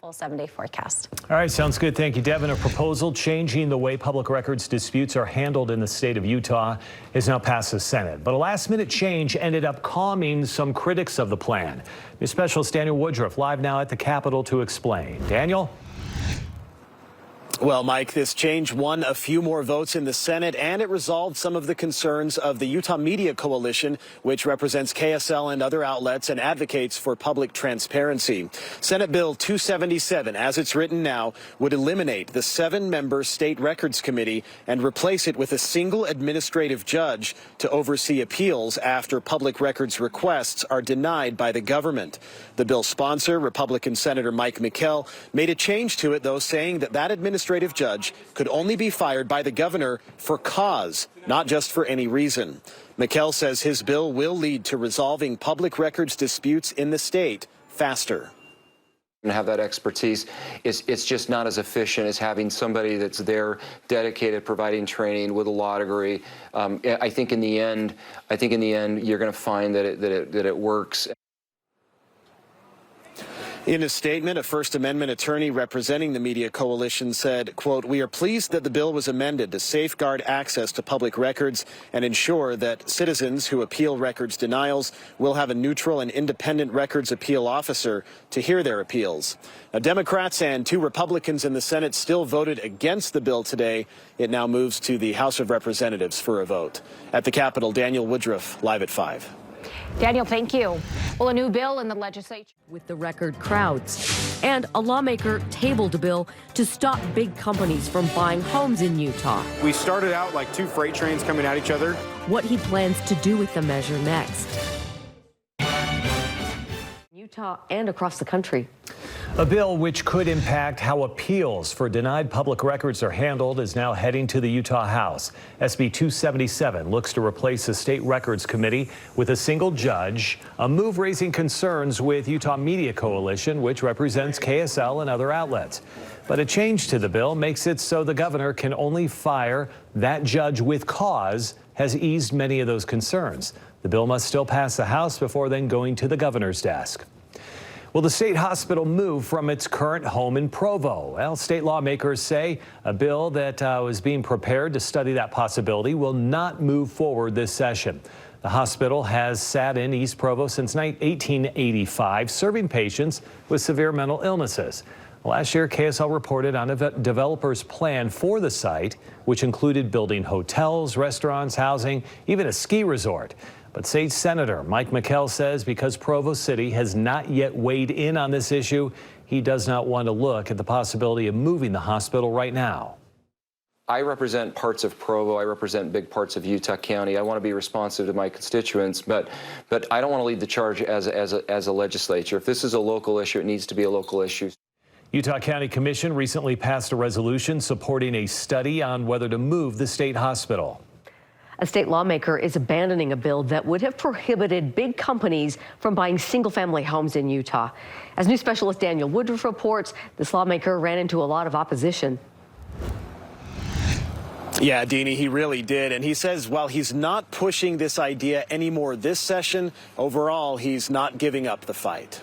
Full 7-day forecast. All right, sounds good. Thank you, Devin. A proposal changing the way public records disputes are handled in the state of Utah is now passed the Senate. But a last-minute change ended up calming some critics of the plan. News specialist Daniel Woodruff live now at the Capitol to explain. Daniel? Well, Mike, this change won a few more votes in the Senate, and it resolved some of the concerns of the Utah Media Coalition, which represents KSL and other outlets and advocates for public transparency. Senate Bill 277, as it's written now, would eliminate the 7-member State Records Committee and replace it with a single administrative judge to oversee appeals after public records requests are denied by the government. The bill's sponsor, Republican Senator Mike McKell, made a change to it, though, saying that administrative judge could only be fired by the governor for cause, not just for any reason. McKell says his bill will lead to resolving public records disputes in the state faster. And have that expertise. It's just not as efficient as having somebody that's there, dedicated, providing training with a law degree. I think in the end, you're going to find that it works. In a statement, a First Amendment attorney representing the Media Coalition said, quote, "We are pleased that the bill was amended to safeguard access to public records and ensure that citizens who appeal records denials will have a neutral and independent records appeal officer to hear their appeals." Now, Democrats and 2 Republicans in the Senate still voted against the bill today. It now moves to the House of Representatives for a vote. At the Capitol, Daniel Woodruff, live at 5. Daniel, thank you. Well, a new bill in the legislature with the record crowds, and a lawmaker tabled a bill to stop big companies from buying homes in Utah. We started out like 2 freight trains coming at each other. What he plans to do with the measure next. Utah and across the country. A bill which could impact how appeals for denied public records are handled is now heading to the Utah House. SB 277 looks to replace the State Records Committee with a single judge, a move raising concerns with Utah Media Coalition, which represents KSL and other outlets. But a change to the bill makes it so the governor can only fire that judge with cause has eased many of those concerns. The bill must still pass the House before then going to the governor's desk. Will the state hospital move from its current home in Provo? Well, state lawmakers say a bill that was being prepared to study that possibility will not move forward this session. The hospital has sat in East Provo since 1885, serving patients with severe mental illnesses. Last year, KSL reported on a developer's plan for the site, which included building hotels, restaurants, housing, even a ski resort. But State Senator Mike McKell says because Provo City has not yet weighed in on this issue, he does not want to look at the possibility of moving the hospital right now. I represent parts of Provo. I represent big parts of Utah County. I want to be responsive to my constituents, but I don't want to lead the charge as a legislature. If this is a local issue, it needs to be a local issue. Utah County Commission recently passed a resolution supporting a study on whether to move the state hospital. A state lawmaker is abandoning a bill that would have prohibited big companies from buying single-family homes in Utah. As news specialist Daniel Woodruff reports, this lawmaker ran into a lot of opposition. Yeah, Deanie, he really did. And he says while he's not pushing this idea anymore this session, overall, he's not giving up the fight.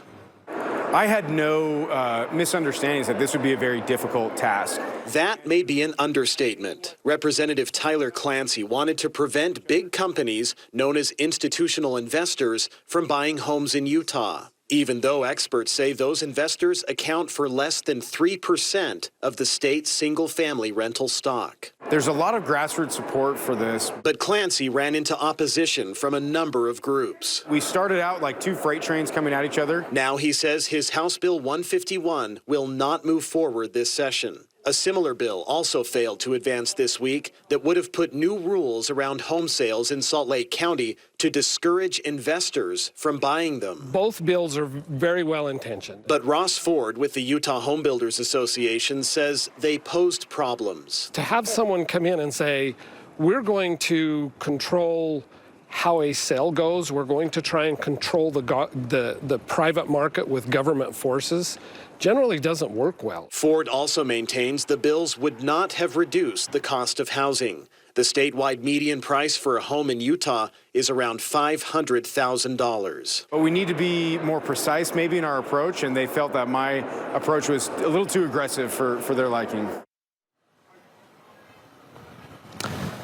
I had no misunderstandings that this would be a very difficult task. That may be an understatement. Representative Tyler Clancy wanted to prevent big companies known as institutional investors from buying homes in Utah, even though experts say those investors account for less than 3% of the state's single-family rental stock. There's a lot of grassroots support for this. But Clancy ran into opposition from a number of groups. We started out like 2 freight trains coming at each other. Now he says his House Bill 151 will not move forward this session. A similar bill also failed to advance this week that would have put new rules around home sales in Salt Lake County to discourage investors from buying them. Both bills are very well intentioned. But Ross Ford with the Utah Home Builders Association says they posed problems. To have someone come in and say, we're going to control how a sale goes, we're going to try and control the private market with government forces, generally doesn't work well. Ford also maintains the bills would not have reduced the cost of housing. The statewide median price for a home in Utah is around $500,000. But we need to be more precise maybe in our approach, and they felt that my approach was a little too aggressive for their liking.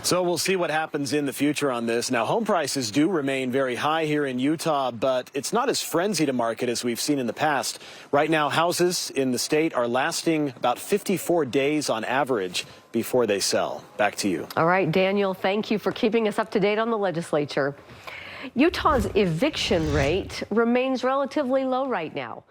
So we'll see what happens in the future on this. Now, home prices do remain very high here in Utah, but it's not as frenzied a market as we've seen in the past. Right now, houses in the state are lasting about 54 days on average before they sell. Back to you. All right, Daniel, thank you for keeping us up to date on the legislature. Utah's eviction rate remains relatively low right now.